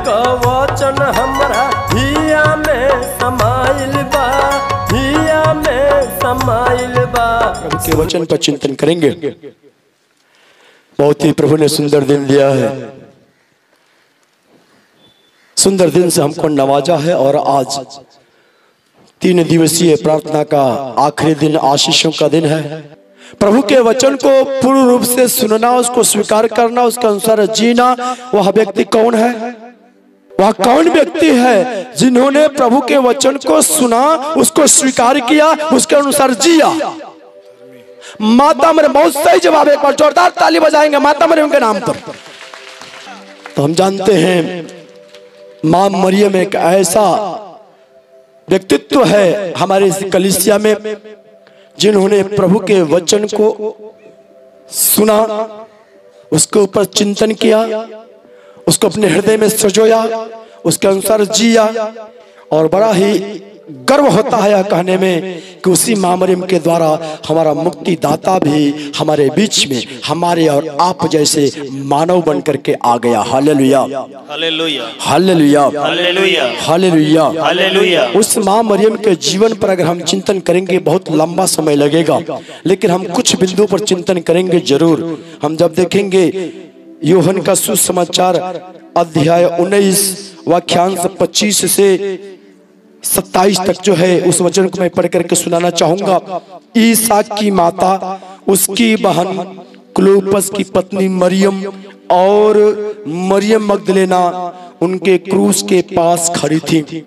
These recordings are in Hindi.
का वचन हमरा हिया में समाइल बा, हिया में समाइल बा। प्रभु के वचन पर चिंतन करेंगे। बहुत ही प्रभु ने सुंदर दिन दिया है, सुंदर दिन से हमको नवाजा है। और आज 3 दिवसीय प्रार्थना का आखिरी दिन, आशीषों का दिन है। प्रभु के वचन को पूर्ण रूप से सुनना, उसको स्वीकार करना, उसके अनुसार जीना। वह व्यक्ति कौन है? वह कौन व्यक्ति है जिन्होंने प्रभु के वचन को सुना, उसको स्वीकार किया, उसके अनुसार जिया? माता मरियम, बहुत सही जवाब। एक बार जोरदार ताली बजाएंगे माता मरियम के नाम पर। तो हम जानते हैं मां मरियम एक ऐसा व्यक्तित्व है हमारे इस कलीसिया में जिन्होंने प्रभु के वचन को सुना, उसके ऊपर चिंतन किया, उसको अपने हृदय में सजोया, उसके अनुसार जिया। और बड़ा ही गर्व होता है यह कहने में कि उसी मां मरियम के द्वारा हमारा मुक्ति दाता भी हमारे बीच में हमारे और आप जैसे मानव बन करके आ गया। Hallelujah, hallelujah, hallelujah, hallelujah, hallelujah, hallelujah. उस मां मरियम के जीवन पर अगर हम चिंतन करेंगे बहुत लंबा समय लगेगा, लेकिन हम कुछ बिंदु पर चिंतन करेंगे जरूर। हम जब देखेंगे यूहन्ना का सुसमाचार अध्याय 19 वाक्यांश 25 से 27 तक जो है, उस वचन को मैं पढ़ करके सुनाना चाहूंगा। ईसा की माता, उसकी बहन क्लोपस की पत्नी मरियम और मरियम मगदलेना उनके क्रूस के पास खड़ी थी।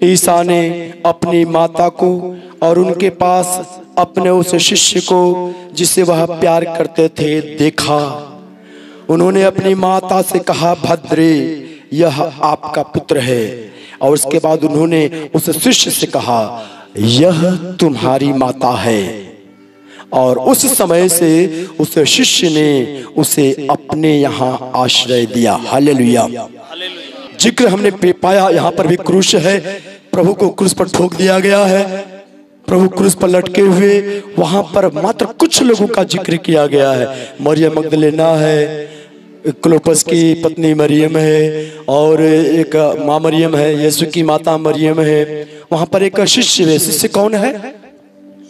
ईसा ने अपनी माता को और उनके पास अपने उस शिष्य को जिसे वह प्यार करते थे देखा। उन्होंने अपनी माता से कहा, भद्रे, यह आपका पुत्र है। और उसके बाद उन्होंने उस शिष्य से कहा, यह तुम्हारी माता है। और उस समय से उस शिष्य ने उसे अपने यहाँ आश्रय दिया। हालेलुया। जिक्र हमने पाया, यहाँ पर भी क्रूस है, प्रभु को क्रूस पर ठोक दिया गया है, प्रभु क्रूस पर लटके हुए। वहां पर मात्र कुछ लोगों का जिक्र किया गया है। मरियम मगदलेना है, क्लोपस की पत्नी मरियम है, और एक मां मरियम है, यीशु की माता मरियम है। वहां पर एक शिष्य है। शिष्य कौन है?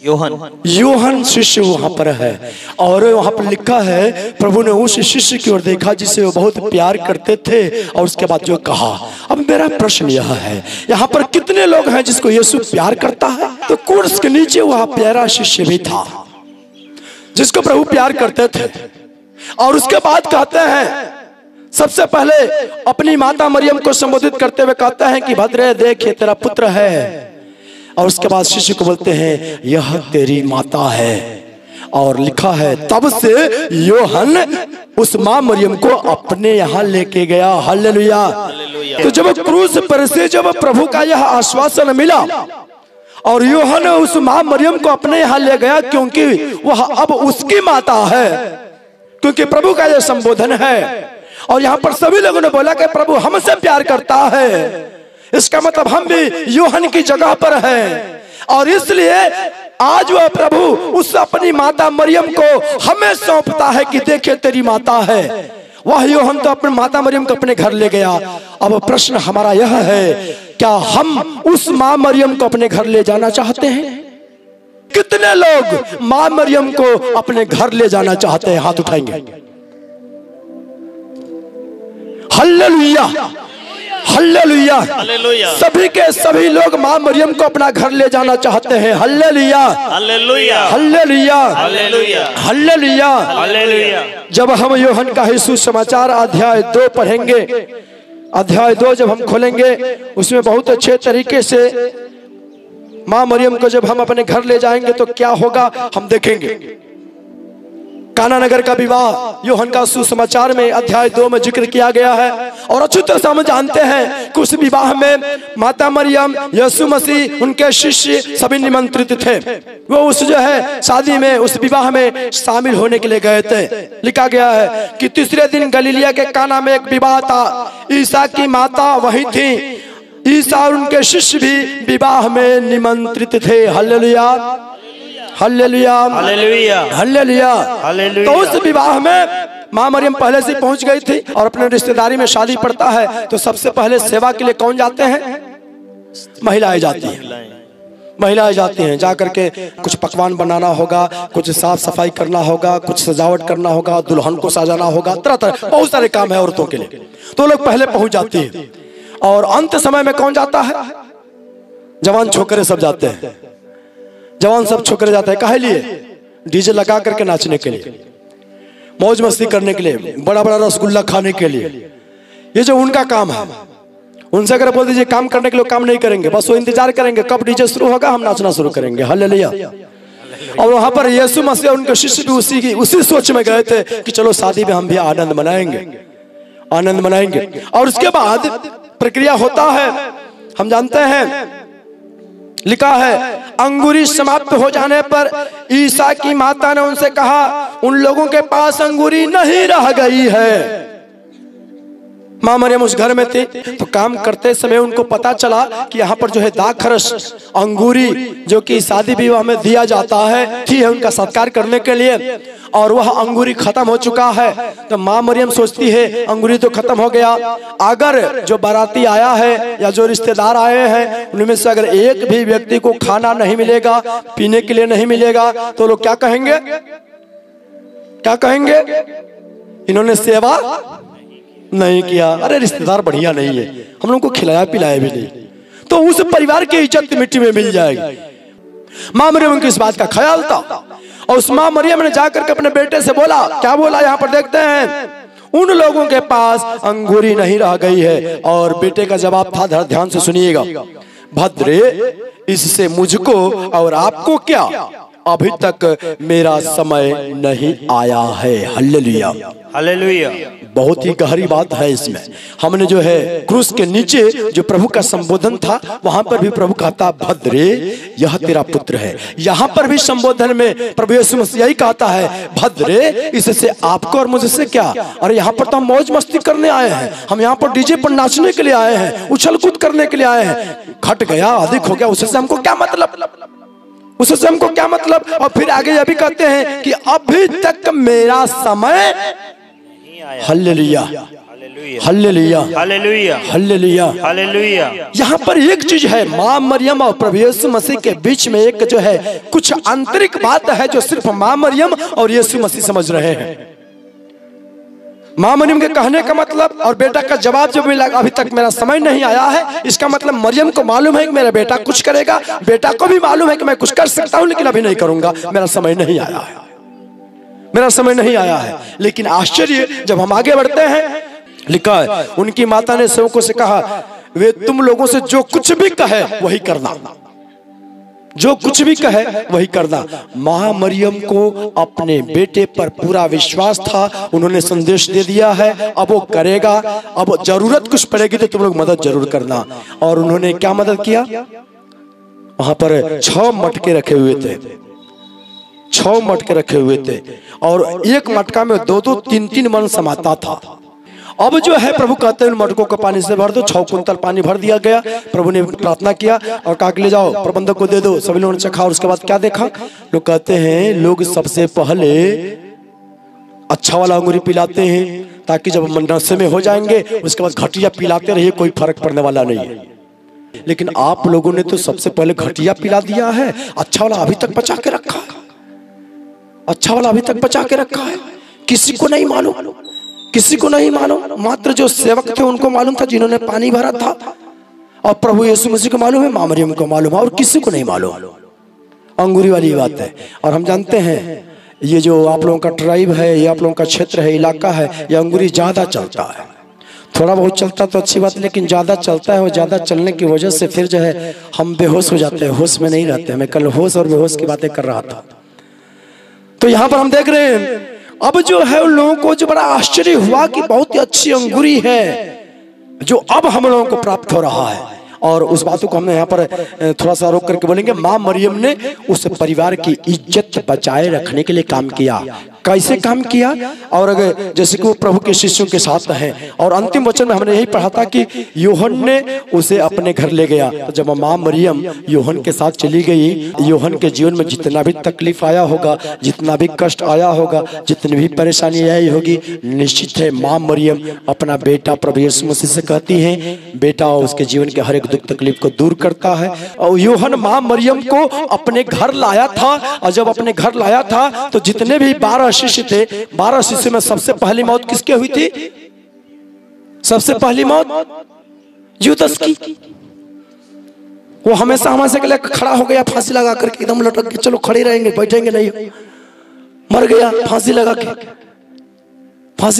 यूहन्ना शिष्य वहां पर है। और वहां पर लिखा है, प्रभु ने उस शिष्य की ओर देखा जिसे वो बहुत प्यार करते थे, और उसके बाद जो कहा। अब मेरा प्रश्न यह है, यहाँ पर कितने लोग हैं जिसको यीशु प्यार करता है? तो क्रूस के नीचे वह प्यारा शिष्य भी था जिसको प्रभु प्यार करते थे। और उसके बाद कहते हैं, सबसे पहले अपनी माता मरियम को संबोधित करते हुए कहते हैं कि भद्रे, देख, ये तेरा पुत्र है। और उसके बाद शिष्य को बोलते हैं, यह तेरी माता है। और लिखा है, तब से यूहन्ना उस मां मरियम को अपने यहाँ लेके गया। हालेलुया। तो जब क्रूस पर से जब प्रभु का यह आश्वासन मिला और यूहन्ना उस मां मरियम को अपने यहाँ ले गया, क्योंकि वह अब उसकी माता है, क्योंकि प्रभु का यह संबोधन है। और यहाँ पर सभी लोगों ने बोला कि प्रभु हमसे प्यार करता है, इसका मतलब हम भी यूहन्ना की जगह पर हैं। और इसलिए आज वह प्रभु उस अपनी माता मरियम को हमें सौंपता है कि देखे तेरी माता है। वह यूहन्ना तो अपनी माता मरियम को अपने घर ले गया। अब प्रश्न हमारा यह है, क्या हम उस मां मरियम को अपने घर ले जाना चाहते हैं? कितने लोग मां मरियम को अपने घर ले जाना चाहते हैं? हाथ उठाएंगे। हालेलुया, हालेलुया, सभी के सभी लोग मां मरियम को अपना घर ले जाना चाहते हैं। Hallelujah, hallelujah, hallelujah, hallelujah, hallelujah. जब हम यूहन्ना का सुसमाचार अध्याय 2 पढ़ेंगे, अध्याय 2 जब हम खोलेंगे, उसमें बहुत अच्छे तरीके से मां मरियम को जब हम अपने घर ले जाएंगे तो क्या होगा हम देखेंगे। काना नगर का विवाह यूहन्ना का सुसमाचार में अध्याय 2 में जिक्र किया गया है। और अच्छी तरह से हम जानते हैं कि उस विवाह में माता मरियम, यीशु मसीह, उनके शिष्य सभी निमंत्रित थे। वो उस जो है शादी में, उस विवाह में शामिल होने के लिए गए थे। लिखा गया है कि तीसरे दिन गलीलिया के काना में एक विवाह था। ईसा की माता वहीं थी, ईसा और उनके शिष्य भी विवाह में निमंत्रित थे। Hallelujah, hallelujah, hallelujah, hallelujah. तो उस विवाह में माँ मरियम पहले से पहुंच गई थी और अपने रिश्तेदारी में शादी पड़ता है तो सबसे पहले सेवा के लिए कौन जाते हैं? महिलाएं जाती हैं। महिलाएं जाती हैं, जा करके कुछ पकवान बनाना होगा, कुछ साफ सफाई करना होगा, कुछ सजावट करना होगा, दुल्हन को सजाना होगा, तरह तरह बहुत सारे काम है औरतों के लिए। तो लोग पहले पहुंच जाती हैं। और अंत समय में कौन जाता है? जवान छोकरे सब जाते हैं। जवान सब छोकरे जाते हैं, काहे लिए? डीजे लगा करके नाचने के लिए, मौज मस्ती करने के लिए, बड़ा बड़ा रसगुल्ला खाने के लिए। ये जो उनका काम है, उनसे अगर बोल दीजिए काम करने के लिए, काम नहीं करेंगे, बस वो इंतजार करेंगे कब डीजे शुरू होगा, हम नाचना शुरू करेंगे। हालेलुया। और वहां पर यीशु मसीह और उनके शिष्य भी उसी सोच में गए थे कि चलो शादी में हम भी आनंद मनाएंगे, आनंद मनाएंगे। और उसके बाद प्रक्रिया होता है, हम जानते हैं, लिखा है अंगूरी समाप्त हो जाने पर ईसा की माता ने उनसे कहा उन लोगों के पास अंगूरी नहीं रह गई है। माँ मरियम उस घर में थी तो काम करते समय उनको पता चला कि यहाँ पर जो है दाखरस अंगूरी जो कि शादी विवाह में दिया जाता है थी है उनका सत्कार करने के लिए, और वह अंगूरी खत्म हो चुका है। तो माँ मरियम सोचती है अंगूरी तो खत्म हो गया, अगर जो बाराती आया है या जो रिश्तेदार आए हैं उनमें से अगर एक भी व्यक्ति को खाना नहीं मिलेगा, पीने के लिए नहीं मिलेगा, तो लोग क्या कहेंगे? क्या कहेंगे? इन्होंने सेवा नहीं किया, अरे रिश्तेदार बढ़िया नहीं है, हम लोगों को खिलाया पिलाया भी नहीं, तो उस परिवार की इज्जत मिट्टी में मिल जाएगी। माँ मरियम को इस बात का ख्याल था और उस माँ मरियम ने जाकर के अपने बेटे से बोला, क्या बोला यहाँ पर देखते हैं, उन लोगों के पास अंगूरी नहीं रह गई है। और बेटे का जवाब था, ध्यान से सुनिएगा, भद्रे इससे मुझको और आपको क्या, अभी तक मेरा समय नहीं आया है। Hallelujah, hallelujah. बहुत ही गहरी बात है इसमें। हमने जो है क्रूस के नीचे जो प्रभु का संबोधन था वहां पर भी प्रभु कहता भद्रे यह तेरा पुत्र है। यहाँ पर भी संबोधन में प्रभु यीशु मसीह यही कहता है, भद्रे इससे आपको और मुझसे क्या। और यहाँ पर तो हम मौज मस्ती करने आए हैं, हम यहाँ पर डीजे पर नाचने के लिए आए हैं, उछल कूद करने के लिए आए हैं, घट गया अधिक हो गया उससे हमको क्या मतलब, उससे हमको क्या मतलब। और फिर आगे यह भी कहते हैं कि अभी तक मेरा समय, hallelujah hallelujah hallelujah hallelujah hallelujah. यहाँ पर एक चीज है, माँ मरियम और प्रभु यीशु मसीह के बीच में एक जो है कुछ आंतरिक बात है जो सिर्फ माँ मरियम और यीशु मसीह समझ रहे हैं। माँ मरियम के कहने का मतलब और बेटा का जवाब जो मिला, अभी तक मेरा समय नहीं आया है, इसका मतलब मरियम को मालूम है कि मेरा बेटा कुछ करेगा, बेटा को भी मालूम है कि मैं कुछ कर सकता हूं लेकिन अभी नहीं करूंगा, मेरा समय नहीं आया है, मेरा समय नहीं आया है। लेकिन आश्चर्य जब हम आगे बढ़ते हैं, लिखा है उनकी माता ने सेवकों से कहा वे तुम लोगों से जो कुछ भी कहे वही करना, जो कुछ भी कहे वही करना। माँ मरियम को अपने बेटे पर पूरा विश्वास था, उन्होंने संदेश दे दिया है, अब वो करेगा, अब जरूरत कुछ पड़ेगी तो तुम लोग मदद जरूर करना। और उन्होंने क्या मदद किया, वहां पर 6 मटके रखे हुए थे, 6 मटके रखे हुए थे और एक मटका में 2-2 3-3 मन समाता था। अब जो है प्रभु कहते हैं उन मटकों को पानी से भर दो, 6 कुंतल पानी भर दिया गया। प्रभु ने प्रार्थना किया और कहा कि ले जाओ प्रबंधक को दे दो। सभी लोगों ने चखा और उसके बाद क्या देखा, लोग कहते हैं लोग सबसे पहले अच्छा वाला अंगूरी पिलाते हैं ताकि जब नशे में हो जाएंगे उसके बाद घटिया पिलाते रहिए, कोई फर्क पड़ने वाला नहीं है। लेकिन आप लोगों ने तो सबसे पहले घटिया पिला दिया है, अच्छा वाला अभी तक बचा के रखा है, अच्छा वाला अभी तक बचा के रखा है। किसी को नहीं मालूम, किसी को नहीं मालूम, मात्र जो सेवक थे उनको मालूम था जिन्होंने पानी भरा था, और प्रभु यीशु मसीह को मालूम है, माँ मरियम को मालूम है, और किसी को नहीं मालूम। अंगूरी वाली बात है। और हम जानते हैं ये जो आप लोगों का ट्राइब है, ये आप लोगों का क्षेत्र है, इलाका है, ये अंगूरी ज्यादा चलता है। थोड़ा बहुत चलता तो अच्छी बात, लेकिन ज्यादा चलता है और ज्यादा चलने की वजह से फिर जो है हम बेहोश हो जाते हैं, होश में नहीं रहते। मैं कल होश और बेहोश की बातें कर रहा था। तो यहाँ पर हम देख रहे हैं अब जो है उन लोगों को जो बड़ा आश्चर्य हुआ कि बहुत ही अच्छी अंगूरी है जो अब हम लोगों को प्राप्त हो रहा है। और उस बातों को हमने यहाँ पर थोड़ा सा रोक करके बोलेंगे। माँ मरियम ने उस परिवार की इज्जत बचाए रखने के लिए काम किया। कैसे काम किया? और अगर जैसे कि वो प्रभु के शिष्यों के साथ हैं, और अंतिम वचन में हमने यही पढ़ा था कि यूहन ने उसे अपने घर ले गया। तो जब माँ मरियम यूहन के साथ चली गई, यूहन के जीवन में जितना भी तकलीफ आया होगा, जितना भी कष्ट आया होगा, जितनी भी परेशानी आई होगी, निश्चित है माँ मरियम अपना बेटा प्रभु यीशु मसीह से कहती हैं, बेटा उसके जीवन के हर एक दुख तकलीफ को दूर करता है। और यूहन माँ मरियम को अपने घर लाया था, और जब अपने घर लाया था तो जितने भी 12 शिष्य थे, 12 शिष्य में सबसे पहली मौत किसके हुई थी? सबसे पहली मौत यूदस की। वो हमेशा हमारे के लिए खड़ा हो गया, फांसी लगा करके एकदम लटक के, चलो खड़े रहेंगे बैठेंगे नहीं, मर गया फांसी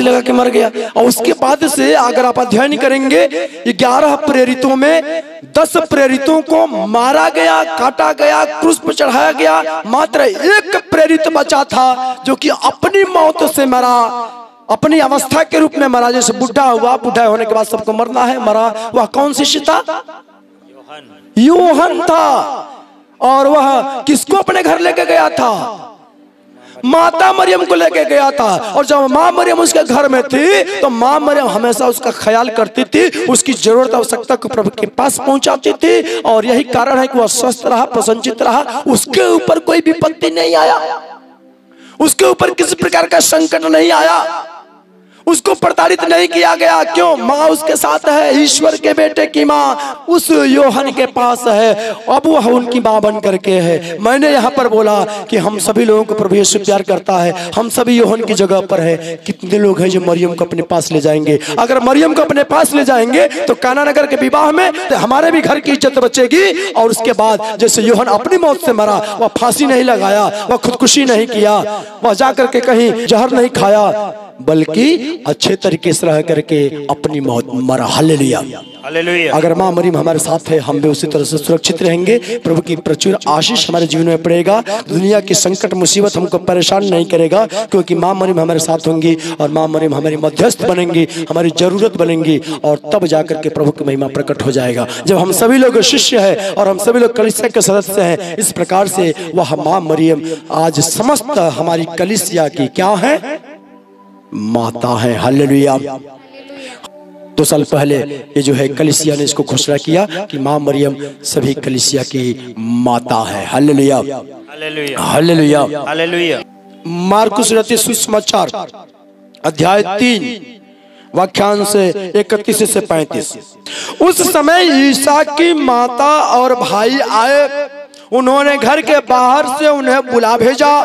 लगा के मर गया। और उसके बाद से अगर आप अध्ययन करेंगे 11 प्रेरितों में 10 प्रेरितों को मारा गया, काटा गया, क्रूस पर चढ़ाया गया। मात्र एक प्रेरित बचा था जो कि अपनी मौत से मरा, अपनी अवस्था के रूप में मरा। जैसे बुढ़ा हुआ, बुढ़ा होने के बाद सबको मरना है, मरा। वह कौन शिष्य था? यूहन था। और वह किसको अपने घर लेके गया था? माता मरियम को लेके गया था। और जब माँ मरियम उसके घर में थी तो माँ मरियम हमेशा उसका ख्याल करती थी, उसकी जरूरत आवश्यकता को प्रभु के पास पहुंचाती थी। और यही कारण है कि वह स्वस्थ रहा, प्रसन्नचित रहा। उसके ऊपर कोई विपत्ति नहीं आया, उसके ऊपर किसी प्रकार का संकट नहीं आया, उसको प्रताड़ित नहीं किया गया। क्यों? माँ उसके साथ है, ईश्वर के बेटे की माँ उस यूहन के पास है, अब वह उनकी माँ बन करके है। मैंने यहाँ पर बोला कि हम सभी लोगों को प्रभु यीशु प्यार करता है, हम सभी यूहन की जगह पर है। कितने लोग हैं जो मरियम को अपने पास ले जाएंगे? अगर मरियम को अपने पास ले जाएंगे तो काना नगर के विवाह में तो हमारे भी घर की इज्जत बचेगी। और उसके बाद जैसे यूहन अपनी मौत से मरा, वह फांसी नहीं लगाया, वह खुदकुशी नहीं किया, वह जाकर के कहीं जहर नहीं खाया, बल्कि अच्छे तरीके से रह करके अपनी मौत मरा। Hallelujah, hallelujah. अगर माँ मरियम हमारे साथ है, हम भी उसी तरह से सुरक्षित रहेंगे। प्रभु की प्रचुर आशीष हमारे जीवन में पड़ेगा। दुनिया की संकट मुसीबत हमको परेशान नहीं करेगा, क्योंकि माँ मरियम हमारे साथ होंगी और माँ मरियम हमारी मध्यस्थ बनेंगी, हमारी जरूरत बनेंगी। और तब जाकर के प्रभु की महिमा प्रकट हो जाएगा। जब हम सभी लोग शिष्य हैं और हम सभी लोग कलीसिया के सदस्य हैं, इस प्रकार से वह माँ मरियम आज समस्त हमारी कलीसिया की क्या है? माता है। हालेलुया। 2 साल पहले ये जो है कलीसिया ने इसको घोषणा किया कि माँ मरियम सभी कलीसिया की माता है। Hallelujah, hallelujah, hallelujah. मार्कुस रचित सुसमाचार अध्याय 3 वाक्यांश से 31 से 35। उस समय ईसा की माता और भाई आए, उन्होंने घर के बाहर से उन्हें बुला भेजा।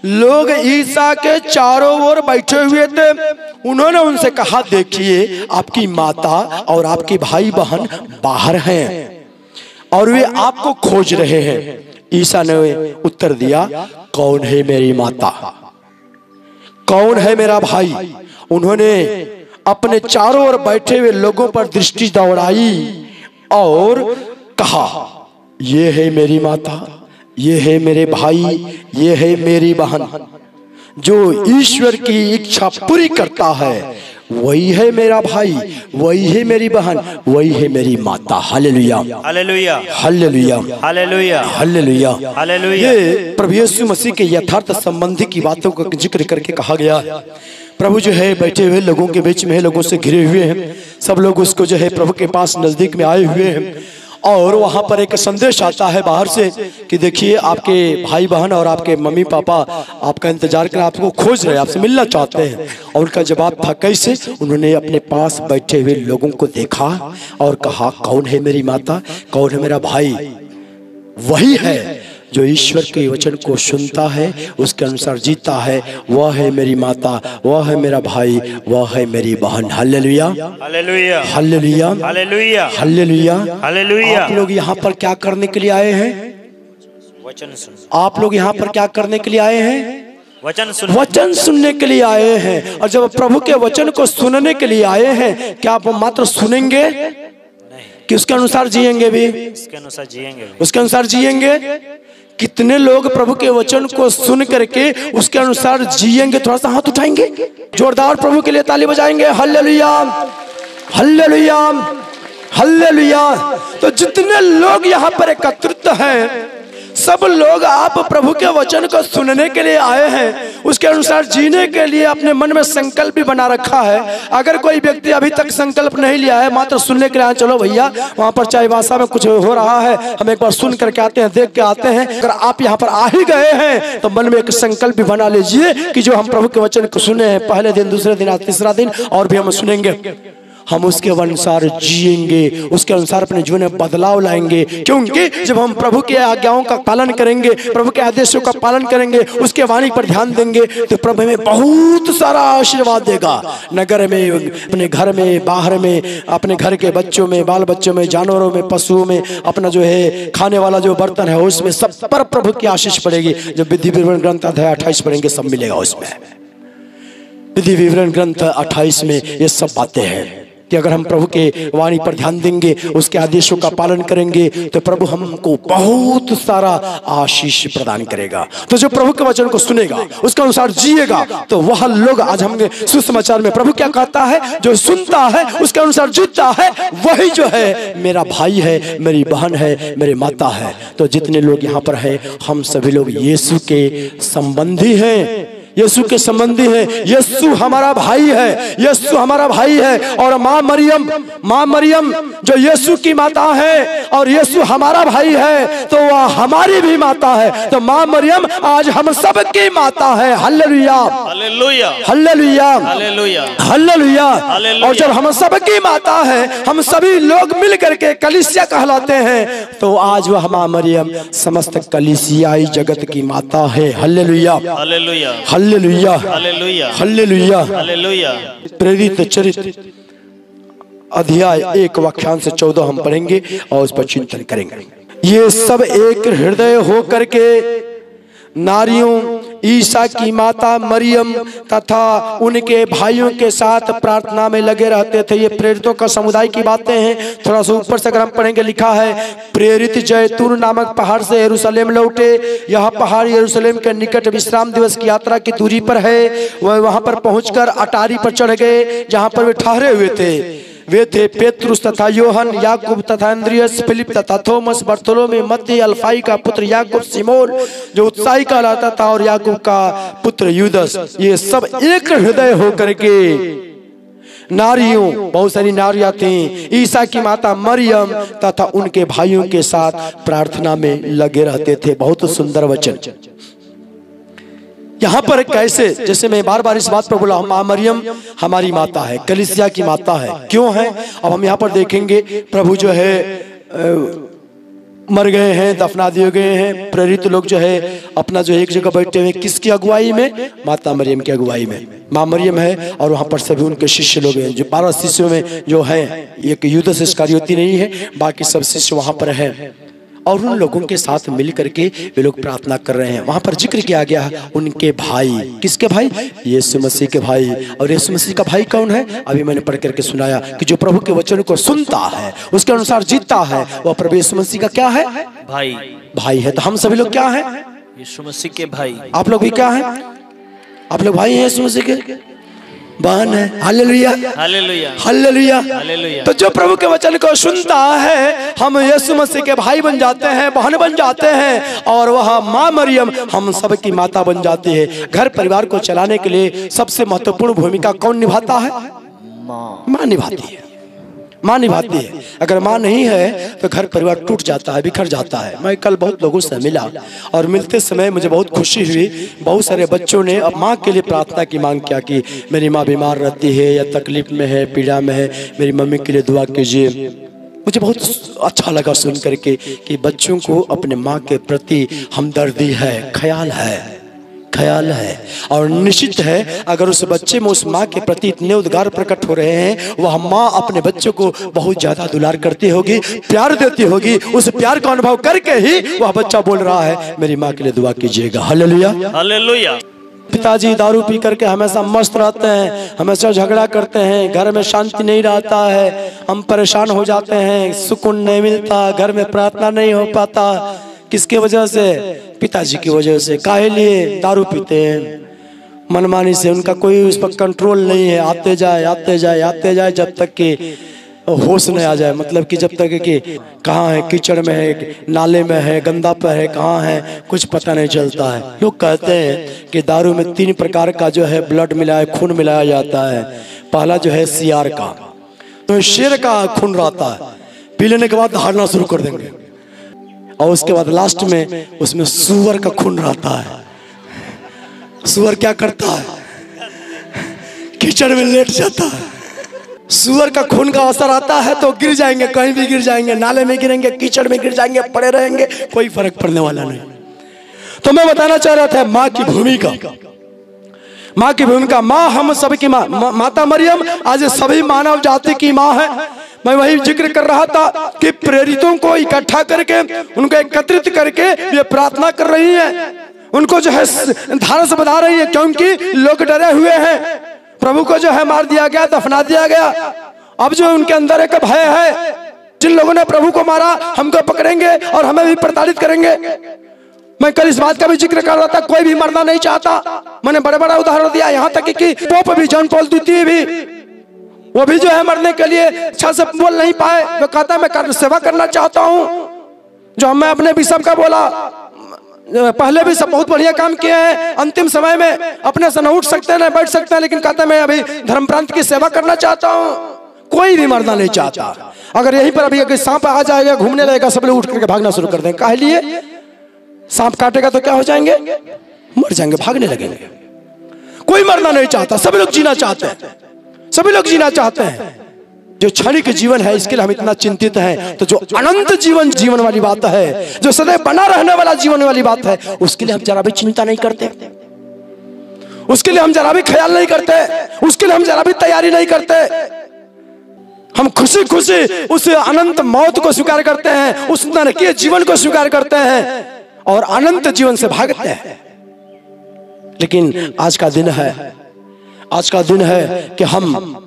लोग ईसा के चारों ओर बैठे हुए थे। उन्होंने उनसे कहा, देखिए आपकी माता और आपके भाई बहन बाहर हैं और वे आपको खोज रहे हैं। ईसा ने उत्तर दिया, कौन है मेरी माता, कौन है मेरा भाई? उन्होंने अपने चारों ओर बैठे हुए लोगों पर दृष्टि दौड़ाई और कहा, ये है मेरी माता, ये है मेरे भाई, ये है मेरी बहन। जो ईश्वर की इच्छा पूरी करता है वही है मेरा भाई, वही है मेरी बहन, वही है मेरी माता। Hallelujah, hallelujah, hallelujah, hallelujah, hallelujah, hallelujah. ये प्रभु यीशु मसीह के यथार्थ संबंधी की बातों का जिक्र करके कहा गया है। प्रभु जो है बैठे हुए लोगों के बीच में है, लोगों से घिरे हुए हैं। सब लोग उसको जो है प्रभु के पास नजदीक में आए हुए हैं। और वहां पर एक संदेश आता है बाहर से कि देखिए आपके भाई बहन और आपके मम्मी पापा आपका इंतजार कर, आपको खोज रहे हैं, आपसे मिलना चाहते हैं। और उनका जवाब था कैसे? उन्होंने अपने पास बैठे हुए लोगों को देखा और कहा, कौन है मेरी माता, कौन है मेरा भाई? वही है जो ईश्वर के वचन को सुनता है, उसके अनुसार जीता है, वह है मेरी माता, वह है मेरा भाई, वह है मेरी बहन। Hallelujah, hallelujah, hallelujah, hallelujah, hallelujah, hallelujah. आप लोग यहाँ पर क्या करने के लिए आए हैं? वचन सुन। आप लोग यहाँ पर क्या करने के लिए आए हैं? वचन सुनने के लिए आए हैं। और जब प्रभु के वचन को सुनने के लिए आए हैं, क्या आप मात्र सुनेंगे कि उसके अनुसार जिएंगे भी? उसके अनुसार जिएंगे, उसके अनुसार जिएंगे। कितने लोग प्रभु के वचन को सुन करके उसके अनुसार जिएंगे? थोड़ा सा हाथ उठाएंगे, जोरदार प्रभु के लिए ताली बजाएंगे। Hallelujah, hallelujah, hallelujah. तो जितने लोग यहाँ पर एकत्रित हैं, सब लोग आप प्रभु के वचन को सुनने के लिए आए हैं, उसके अनुसार जीने के लिए अपने मन में संकल्प भी बना रखा है। अगर कोई व्यक्ति अभी तक संकल्प नहीं लिया है, मात्र सुनने के लिए आए, चलो भैया वहां पर चाईबासा में कुछ हो रहा है, हम एक बार सुन करके आते हैं, देख के आते हैं। अगर आप यहाँ पर आ ही गए हैं तो मन में एक संकल्प भी बना लीजिए कि जो हम प्रभु के वचन को सुने हैं, पहले दिन, दूसरे दिन, तीसरा दिन और भी हम सुनेंगे, हम उसके अनुसार जिएंगे, उसके अनुसार अपने जीवन में बदलाव लाएंगे। क्योंकि जब हम प्रभु के आज्ञाओं का पालन करेंगे, प्रभु के आदेशों का पालन करेंगे, उसके वाणी पर ध्यान देंगे, तो प्रभु हमें बहुत सारा आशीर्वाद देगा। नगर में, अपने घर में, बाहर में, अपने घर के बच्चों में, बाल बच्चों में, जानवरों में, पशुओं में, अपना जो है खाने वाला जो बर्तन है उसमें सब पर प्रभु की आशीष पड़ेगी। जब विधि विवरण ग्रंथ अध्याय 28 पढ़ेंगे, सब मिलेगा उसमें। विधि विवरण ग्रंथ 28 में ये सब बातें हैं कि अगर हम प्रभु के वाणी पर ध्यान देंगे, उसके आदेशों का पालन करेंगे, तो प्रभु हमको बहुत सारा आशीष प्रदान करेगा। तो जो प्रभु के वचन को सुनेगा, उसके अनुसार जिएगा, तो वह लोग, आज हमने सुसमाचार में प्रभु क्या कहता है, जो सुनता है उसके अनुसार जीता है, वही जो है मेरा भाई है, मेरी बहन है, मेरी माता है। तो जितने लोग यहाँ पर है, हम सभी लोग यीशु के संबंधी हैं, यीशु के संबंधी है। यीशु हमारा भाई है, यीशु हमारा भाई है। और माँ मरियम जो यीशु की माता है और यीशु हमारा भाई है, तो वह हमारी भी माता है। तो माँ मरियम आज हम सब की माता है। Hallelujah, hallelujah, hallelujah, hallelujah, hallelujah. और जब हम सब की माता है, हम सभी लोग मिल करके कलीसिया कहलाते हैं, तो आज वह माँ मरियम समस्त कलीसियाई जगत की माता है। Hallelujah, hallelujah, hallelujah, hallelujah, hallelujah. Hallelujah. प्रेरित चरित्र अध्याय 1 वाक्यांश से 14 हम पढ़ेंगे और उस पर चिंतन करेंगे। ये सब एक हृदय हो करके नारियों, ईसा की माता मरियम तथा उनके भाइयों के साथ प्रार्थना में लगे रहते थे। ये प्रेरितों का समुदाय की बातें हैं। थोड़ा सा ऊपर से अगर हम पढ़ेंगे, लिखा है, प्रेरित जैतून नामक पहाड़ से यरूशलेम लौटे। यह पहाड़ यरूशलेम के निकट विश्राम दिवस की यात्रा की दूरी पर है। वह वहां पर पहुंचकर अटारी पर चढ़ गए, जहां पर वे ठहरे हुए थे। वे थे पेत्रुस तथा योहन, याकूब तथा अंद्रियस, फिलिप तथा थोमस, बर्तोलोमी, मत्ती, अल्फाई का पुत्र याकूब, सिमोन जो उत्साही कहलाता था, और याकूब का पुत्र यूदस। ये सब एक हृदय होकर के नारियों, बहुत सारी नारियां थीं, ईसा की माता मरियम तथा उनके भाइयों के साथ प्रार्थना में लगे रहते थे। बहुत सुंदर वचन। यहाँ पर कैसे, जैसे मैं बार बार इस बात पर बोला, माँ मरियम हमारी माता है, कलीसिया की माता है। क्यों है? अब हम यहाँ पर देखेंगे, प्रभु जो है मर गए हैं, दफना दिए गए हैं। प्रेरित लोग जो है अपना जो एक जगह बैठे हुए, किसकी अगुवाई में? माता मरियम की अगुवाई में। माँ मरियम है और वहाँ पर सभी उनके शिष्य लोग हैं। जो 12 शिष्यों में जो है, एक यूदस इस्करियोती नहीं है, बाकी सब शिष्य वहाँ पर है। और उन लोगों के साथ मिल करके वे लोग प्रार्थना कर रहे हैं। वहां पर जिक्र किया गया है उनके भाई। किसके भाई? यीशु मसीह के भाई। और यीशु मसीह का भाई कौन है? अभी मैंने पढ़ करके सुनाया कि जो प्रभु के वचन को सुनता है, उसके अनुसार जीता है, वह प्रभु यीशु मसीह का क्या है? भाई। भाई है। तो हम सभी लोग क्या हैं? यीशु मसीह के भाई। आप लोग भी क्या हैं? आप लोग भाई हैं यीशु मसीह के, बहन है। Hallelujah, hallelujah, hallelujah, hallelujah. तो जो प्रभु के वचन को सुनता है, हम यीशु मसीह के भाई बन जाते हैं, बहन बन जाते हैं, और वह माँ मरियम हम सब की माता बन जाती है। घर परिवार को चलाने के लिए सबसे महत्वपूर्ण भूमिका कौन निभाता है? माँ निभाती है। माँ निभाती है। अगर माँ नहीं है तो घर परिवार टूट जाता है, बिखर जाता है। मैं कल बहुत लोगों से मिला और मिलते समय मुझे बहुत खुशी हुई। बहुत सारे बच्चों ने अब माँ के लिए प्रार्थना की मांग किया कि मेरी माँ बीमार रहती है या तकलीफ में है, पीड़ा में है, मेरी मम्मी के लिए दुआ कीजिए। मुझे बहुत अच्छा लगा सुन करके कि बच्चों को अपने माँ के प्रति हमदर्दी है, ख्याल है। और निश्चित है अगर उस बच्चे में उस माँ के प्रति इतने उद्गार प्रकट हो रहे हैं, वह माँ अपने बच्चों को बहुत ज्यादा दुलार करती होगी, प्यार देती होगी। उस प्यार का अनुभव करके ही वह बच्चा बोल रहा है मेरी माँ के लिए दुआ कीजिएगा। Hallelujah, hallelujah. पिताजी दारू पी करके हमेशा मस्त रहते हैं, हमेशा झगड़ा करते हैं, घर में शांति नहीं रहता है, हम परेशान हो जाते हैं, सुकून नहीं मिलता, घर में प्रार्थना नहीं हो पाता। किसके वजह से? पिताजी की वजह से। काहे लिए? दारू पीते हैं मनमानी से, उनका कोई उस पर कंट्रोल नहीं है। आते जाए जब तक कि होश नहीं आ जाए, मतलब कि जब तक कि कहाँ है, कीचड़ में है, नाले में है, गंदा पर है, कहाँ है, कुछ पता नहीं चलता है। लोग कहते हैं कि दारू में 3 प्रकार का जो है ब्लड मिलाया, खून मिलाया जाता है। पहला जो है सियार का, तो शेर का खून रहता है, पी लेने के बाद हारना शुरू कर देंगे। और उसके बाद लास्ट में उसमें सूअर का खून रहता है। सूअर क्या करता है, कीचड़ में लेट जाता है। सूअर का खून का असर आता है तो गिर जाएंगे, कहीं भी गिर जाएंगे, नाले में गिरेंगे, कीचड़ में गिर जाएंगे, पड़े रहेंगे, कोई फर्क पड़ने वाला नहीं। तो मैं बताना चाह रहा था माँ की भूमिका, माँ की भूमिका। माँ हम सबकी माँ, माता मरियम आज सभी मानव जाति की माँ है। मैं वही जिक्र कर रहा था कि प्रेरितों को इकट्ठा करके, उनको एकत्रित करके ये प्रार्थना कर रही है, उनको जो है धारा से बधा रही है, क्योंकि लोग डरे हुए हैं। प्रभु को जो है मार दिया गया, दफना दिया गया। अब जो उनके अंदर एक भय है, जिन लोगों ने प्रभु को मारा हमको पकड़ेंगे और हमें भी प्रताड़ित करेंगे। मैं कल इस बात का भी जिक्र कर रहा था, कोई भी मरना नहीं चाहता। मैंने बड़े बड़ा उदाहरण दिया, यहाँ तक कि पोप भी, जॉन पॉल द्वितीय भी, वो भी जो है मरने के लिए अच्छा से बोल नहीं पाए। वो कहता मैं सेवा करना चाहता हूँ। जो मैं अपने बिशप का बोला, पहले भी सब बहुत बढ़िया काम किए हैं, अंतिम समय में अपने से न उठ सकते हैं न बैठ सकते हैं, लेकिन कहता मैं अभी धर्म प्रांत की सेवा करना चाहता हूँ। कोई भी मरना नहीं चाहता। अगर यहीं पर अभी सांप आ जाएगा, घूमने लगेगा, सब लोग उठ करके भागना शुरू कर देंगे। काहे लिए? सांप काटेगा तो क्या हो जाएंगे, मर जाएंगे, भागने लगेंगे। कोई मरना नहीं चाहता, सभी लोग जीना चाहते हैं, सभी लोग जीना चाहते हैं। जो क्षणिक जीवन है इसके लिए हम इतना चिंतित हैं, तो जो अनंत जीवन वाली बात है, जो सदैव बना रहने वाला जीवन वाली बात है, उसके लिए हम जरा भी चिंता नहीं करते, उसके लिए हम जरा भी ख्याल नहीं करते, उसके लिए हम जरा भी तैयारी नहीं करते। हम खुशी खुशी उस अनंत मौत को स्वीकार करते हैं, उस नरकीय जीवन को स्वीकार करते हैं और अनंत जीवन से भागते हैं। लेकिन आज का दिन है, आज का दिन है कि हम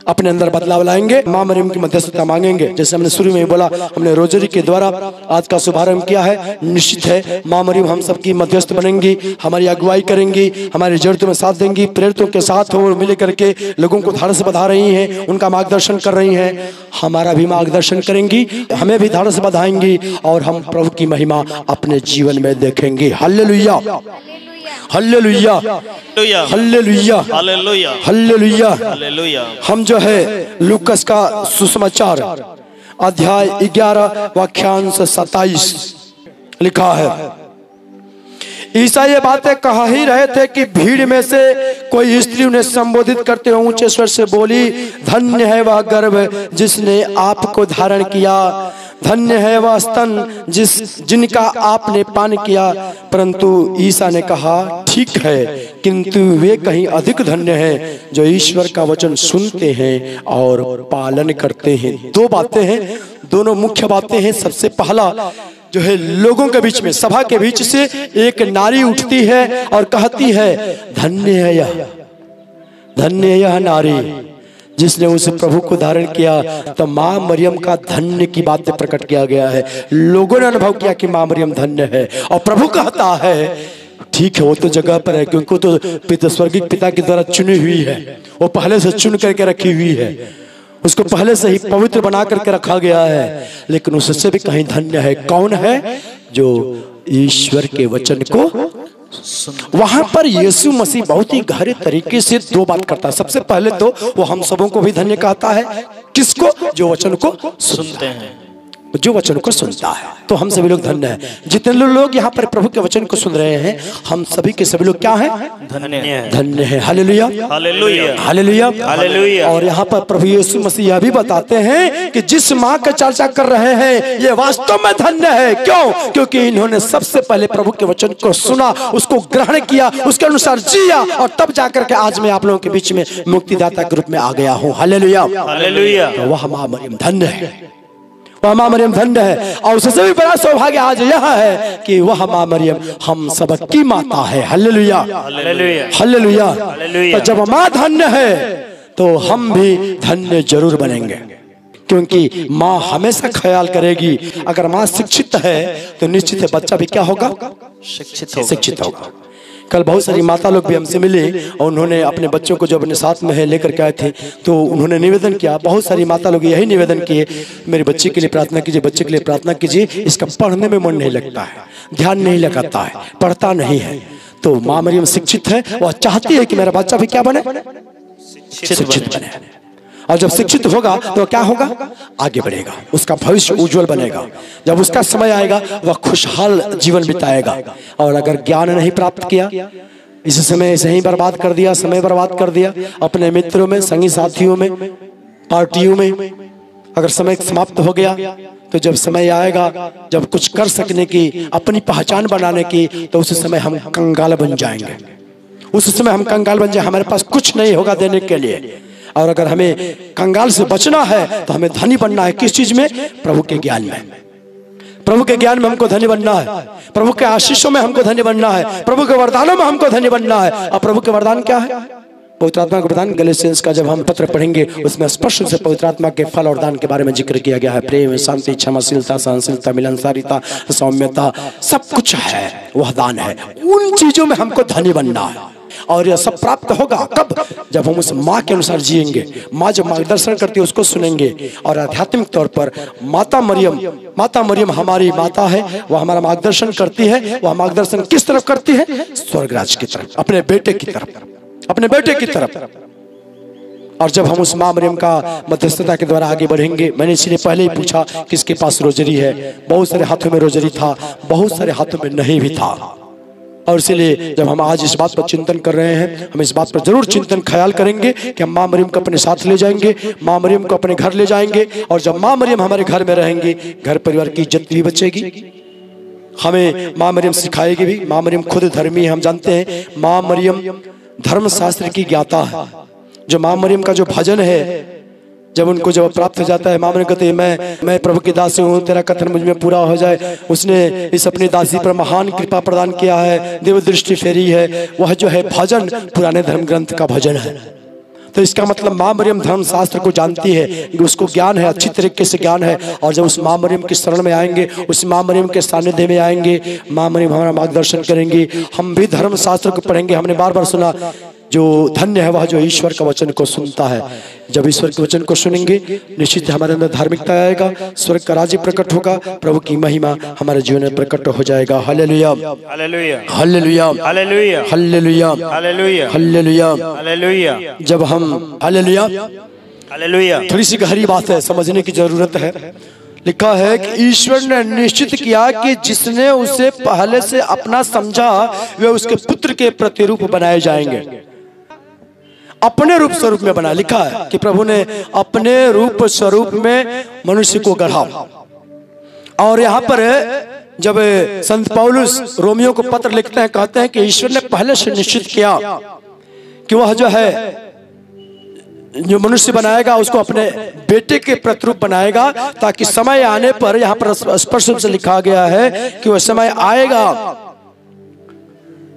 अपने अंदर बदलाव लाएंगे, माँ मरियम की मध्यस्थता मांगेंगे। जैसे हमने शुरू में बोला, हमने रोजरी के द्वारा आज का शुभारंभ किया है। निश्चित है माँ मरियम हम सबकी मध्यस्थ बनेंगी, हमारी अगुवाई करेंगी, हमारी जरूरतों में साथ देंगी, प्रेरितों के साथ वो मिल करके लोगों को धारा से बधा रही हैं, उनका मार्गदर्शन कर रही हैं। हमारा भी मार्गदर्शन करेंगी, हमें भी धारा से बधाएंगी और हम प्रभु की महिमा अपने जीवन में देखेंगे। Hallelujah, hallelujah, hallelujah, hallelujah, hallelujah, hallelujah. हम जो है लूकस का सुसमाचार अध्याय 11 वाक्यांश 27 लिखा है। ईसा ये बातें कहा ही रहे थे कि भीड़ में से कोई स्त्री उन्हें संबोधित करते हुए ऊंचे स्वर से बोली, धन्य है वह गर्भ जिसने आपको धारण किया, धन्य है वह स्तन जिनका आपने पान किया। परंतु ईसा ने कहा, ठीक है, किंतु वे कहीं अधिक धन्य हैं जो ईश्वर का वचन सुनते हैं और पालन करते हैं। 2 बातें हैं, दोनों मुख्य बातें हैं। सबसे पहला जो है, लोगों के बीच में, सभा के बीच से एक नारी उठती है और कहती है, धन्य है यह, धन्य है यह नारी जिसने उस प्रभु को धारण किया। तो माँ मरियम का धन्य की बातें प्रकट किया गया है। लोगों ने अनुभव किया कि माँ मरियम धन्य है। और प्रभु कहता है, ठीक है, वो तो जगह पर है, क्योंकि वो तो स्वर्गीय पिता के द्वारा चुनी हुई है, वो पहले से चुन करके रखी हुई है, उसको पहले से ही पवित्र बना करके रखा गया है। लेकिन उससे भी कहीं धन्य है। कौन है? जो ईश्वर के वचन को। वहां पर यीशु मसीह बहुत ही गहरे तरीके से 2 बात करता है। सबसे पहले तो वो हम सबों को भी धन्य कहता है। किसको? जो वचन को सुनते हैं, जो वचन को सुनता है। तो हम सभी लोग धन्य हैं। जितने लोग यहाँ पर प्रभु के वचन को सुन रहे हैं, हम सभी के सभी लोग क्या हैं? धन्य हैं, धन्य हैं। Hallelujah, hallelujah, hallelujah, hallelujah. और यहाँ पर प्रभु यीशु मसीह यह भी बताते हैं कि जिस माँ का चर्चा कर रहे हैं, ये वास्तव में धन्य है। क्यों? क्योंकि इन्होंने सबसे पहले प्रभु के वचन को सुना, उसको ग्रहण किया, उसके अनुसार जिया, और तब जाकर के आज मैं आप लोगों के बीच में मुक्तिदाता के रूप में आ गया हूँ। Hallelujah, hallelujah. वह माँ मरियम धन्य है, वह माँ मरियम धन्य है। और उससे भी बड़ा सौभाग्य आज यह है कि वह माँ मरियम हम सबकी माता है। Hallelujah, hallelujah, hallelujah. तो जब माँ धन्य है तो हम भी धन्य जरूर बनेंगे, क्योंकि माँ हमेशा ख्याल करेगी। अगर माँ शिक्षित है तो निश्चित है बच्चा भी क्या होगा? शिक्षित होगा। कल बहुत सारी माता लोग भी हमसे मिले और उन्होंने अपने बच्चों को जो अपने साथ में है लेकर के आए थे, तो उन्होंने निवेदन किया, बहुत सारी माता लोग यही निवेदन किए, मेरे बच्चे के लिए प्रार्थना कीजिए, बच्चे के लिए प्रार्थना कीजिए, इसका पढ़ने में मन नहीं लगता है, ध्यान नहीं लगाता है, पढ़ता नहीं है। तो माँ मरियम शिक्षित है, वह चाहती है कि मेरा बच्चा भी क्या बने, शिक्षित बने। और जब शिक्षित होगा तो क्या होगा, आगे बढ़ेगा, उसका भविष्य उज्जवल बनेगा। जब उसका समय आएगा वह खुशहाल जीवन बिताएगा। और अगर ज्ञान नहीं प्राप्त किया, इस समय ऐसे ही बर्बाद कर दिया, समय बर्बाद कर दिया अपने मित्रों में, संगी साथियों में, पार्टियों में, अगर समय समाप्त हो गया तो जब समय आएगा जब कुछ कर सकने की, अपनी पहचान बनाने की, तो उस समय हम कंगाल बन जाएंगे। उस समय हम कंगाल बन जाए, हमारे पास कुछ नहीं होगा देने के लिए। और अगर हमें कंगाल से बचना है तो हमें धनी बनना है। किस चीज में, प्रभु के ज्ञान में। प्रभु के ज्ञान में हमको धनी बनना है, प्रभु के आशीषों में हमको धनी बनना है, प्रभु के वरदानों में हमको धनी बनना है। और प्रभु के वरदान क्या है, पवित्र आत्मा का वरदान। गलातियंस का जब हम पत्र पढ़ेंगे उसमें स्पष्ट से पवित्र आत्मा के फल और दान के बारे में जिक्र किया गया है। प्रेम, शांति, क्षमाशीलता, सहनशीलता, मिलनसारिता, सौम्यता, सब कुछ है, वह दान है। उन चीजों में हमको धनी बनना है। और यह सब प्राप्त होगा कब, जब हम उस माँ के अनुसार जिएंगे। माँ जब मार्गदर्शन करती है उसको सुनेंगे। और आध्यात्मिक तौर पर माता मरियम हमारी माता है, वह हमारा मार्गदर्शन करती है। वह मार्गदर्शन किस तरफ करती है, स्वर्गराज की तरफ, अपने बेटे की तरफ, अपने बेटे की तरफ। और जब हम उस माँ मरियम का मध्यस्थता के द्वारा आगे बढ़ेंगे, मैंने इसलिए पहले ही पूछा किसके पास रोजरी है। बहुत सारे हाथों में रोजरी था, बहुत सारे हाथों में नहीं भी था। और इसलिए जब हम आज इस बात पर चिंतन कर रहे हैं, हम इस बात पर जरूर चिंतन ख्याल करेंगे कि हम माँ मरियम को अपने साथ ले जाएंगे, माँ मरियम को अपने घर ले जाएंगे। और जब माँ मरियम हमारे घर में रहेंगी, घर परिवार की इज्जत भी बचेगी। हमें माँ मरियम सिखाएगी भी। माँ मरियम खुद धर्मी है, हम जानते हैं। माँ मरियम धर्म शास्त्र की ज्ञाता है। जो माँ मरियम का जो भजन है, जब उनको जब प्राप्त हो जाता है, माँ मरियम कहते हैं मैं प्रभु की दासी हूँ, तेरा कथन मुझ में पूरा हो जाए। उसने इस अपनी दासी पर महान कृपा प्रदान किया है, देव दृष्टि फेरी है। वह जो है भजन पुराने धर्म ग्रंथ का भजन है। तो इसका मतलब माँ मरियम धर्म शास्त्र को जानती है, उसको ज्ञान है, अच्छी तरीके से ज्ञान है। और जब उस माँ मरियम की शरण में आएंगे, उस माँ मरियम के सानिध्य में आएंगे, माँ मरियम हमारा मार्गदर्शन करेंगी। हम भी धर्म शास्त्र को पढ़ेंगे। हमने बार बार सुना, जो धन्य है वह जो ईश्वर का वचन को सुनता है। जब ईश्वर के वचन को सुनेंगे, निश्चित हमारे अंदर धार्मिकता आएगा, स्वर्ग का राज्य प्रकट होगा, प्रभु की महिमा हमारे जीवन में प्रकट हो जाएगा। Hallelujah, hallelujah, hallelujah, hallelujah, hallelujah, hallelujah, hallelujah, hallelujah. जब हम हालेलुया, हालेलुया, थोड़ी सी गहरी बात है, समझने की जरूरत है। लिखा है कि ईश्वर ने निश्चित किया कि जिसने उसे पहले से अपना समझा वे उसके पुत्र के प्रतिरूप बनाए जाएंगे। अपने रूप स्वरूप में बना। लिखा है कि प्रभु ने अपने रूप स्वरूप में मनुष्य को गढ़ा। और यहाँ पर जब संत पौलुस रोमियो को पत्र लिखते हैं, कहते हैं कि ईश्वर ने पहले से निश्चित किया कि वह जो है जो मनुष्य बनाएगा उसको अपने बेटे के प्रतिरूप बनाएगा, ताकि समय आने पर, यहाँ पर स्पष्ट रूप से लिखा गया है कि वह समय आएगा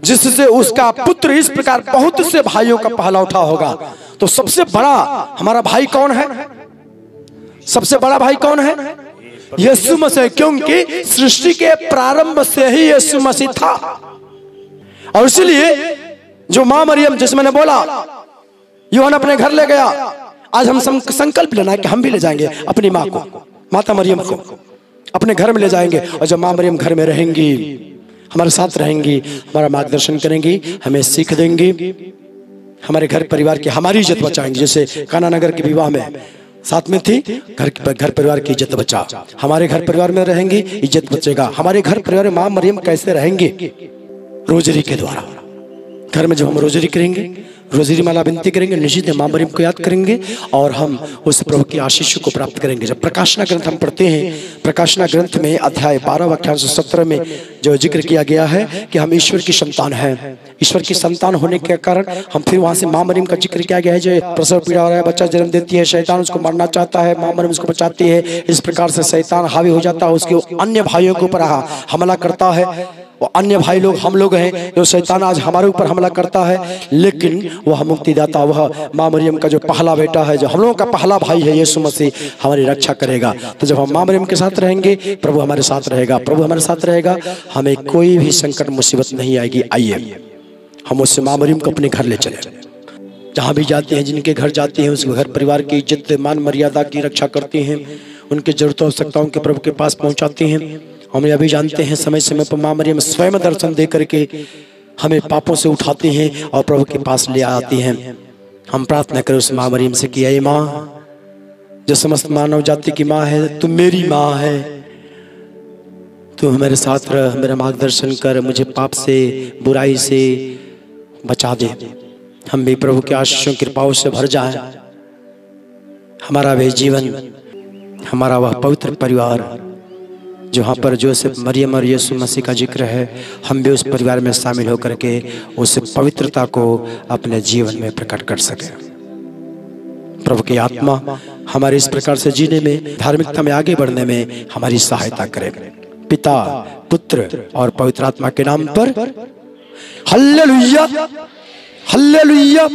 जिससे उसका पुत्र इस प्रकार बहुत से भाइयों का पहला उठा होगा। तो सबसे बड़ा हमारा भाई कौन है? सबसे बड़ा भाई कौन है? यीशु मसीह, क्योंकि सृष्टि के प्रारंभ से ही यीशु मसीह था। और इसलिए जो मां मरियम, जैसे मैंने बोला, यूहन अपने घर ले गया। आज हम संकल्प लेना है कि हम भी ले जाएंगे अपनी माँ को, माता मरियम को अपने घर में ले जाएंगे। और जब माँ मरियम घर में रहेंगी, हमारे साथ रहेंगी, हमारा मार्गदर्शन करेंगी, हमें सीख देंगी, हमारे घर परिवार की हमारी इज्जत बचाएंगी। जैसे काना नगर के विवाह में साथ में थी, घर परिवार की इज्जत बचा। हमारे घर परिवार में रहेंगी, इज्जत बचेगा। हमारे घर परिवार में माँ मरियम कैसे रहेंगे? रोजरी के द्वारा। घर में जब हम रोजरी करेंगे, रोजरी माला विनती करेंगे, निश्चित माँ मरियम को याद करेंगे और हम उस प्रभु की आशीष को प्राप्त करेंगे। जब प्रकाशना ग्रंथ हम पढ़ते हैं, प्रकाशना ग्रंथ में अध्याय 12 वाक्यांश 17 में जो जिक्र किया गया है कि हम ईश्वर की संतान हैं। ईश्वर की संतान होने के कारण हम फिर वहां से माँ मरियम का जिक्र किया गया है, जो प्रसव पीड़ा हो रहा है, बच्चा जन्म देती है, शैतान उसको मारना चाहता है, माँ मरियम उसको बचाती है। इस प्रकार से शैतान हावी हो जाता है, उसके अन्य भाइयों के ऊपर हमला करता है। वो अन्य भाई लोग हम लोग हैं, जो शैतान आज हमारे ऊपर हमला करता है, लेकिन वह मुक्तिदाता, वह माँ मरियम का जो पहला बेटा है, जो हम लोगों का पहला भाई है, यीशु मसीह हमारी रक्षा करेगा। तो जब हम माँ मरियम के साथ रहेंगे, प्रभु हमारे साथ रहेगा, प्रभु हमारे साथ रहेगा, हमें कोई भी संकट मुसीबत नहीं आएगी। आइए हम उससे माँ मरियम को अपने घर ले चले। जहाँ भी जाते हैं, जिनके घर जाते हैं, उस घर परिवार की इज्जत मान मर्यादा की रक्षा करते हैं, उनके जरूरतों आवश्यकताओं के प्रभु के पास पहुँचाते हैं। हम यह भी जानते हैं समय समय पर माँ मरियम स्वयं दर्शन दे करके हमें पापों से उठाते हैं और प्रभु के पास ले आती हैं। हम प्रार्थना करें उस माँ मरियम से कि ऐ माँ, जो समस्त मानव जाति की माँ है, तुम मेरी माँ है, तू मेरे साथ रह, मेरा मार्गदर्शन कर, मुझे पाप से बुराई से बचा दे। हम भी प्रभु के आशीषों कृपाओं से भर जाएं। हमारा वह जीवन, हमारा वह पवित्र परिवार जहाँ पर जोसेफ मरियम और यीशु मसीह का जिक्र है, हम भी उस परिवार में शामिल होकर के उस पवित्रता को अपने जीवन में प्रकट कर सके। प्रभु की आत्मा हमारे इस प्रकार से जीने में, धार्मिकता में आगे बढ़ने में हमारी सहायता करे। पिता, पुत्र और पवित्र आत्मा के नाम पर हालेलुया, हालेलुया।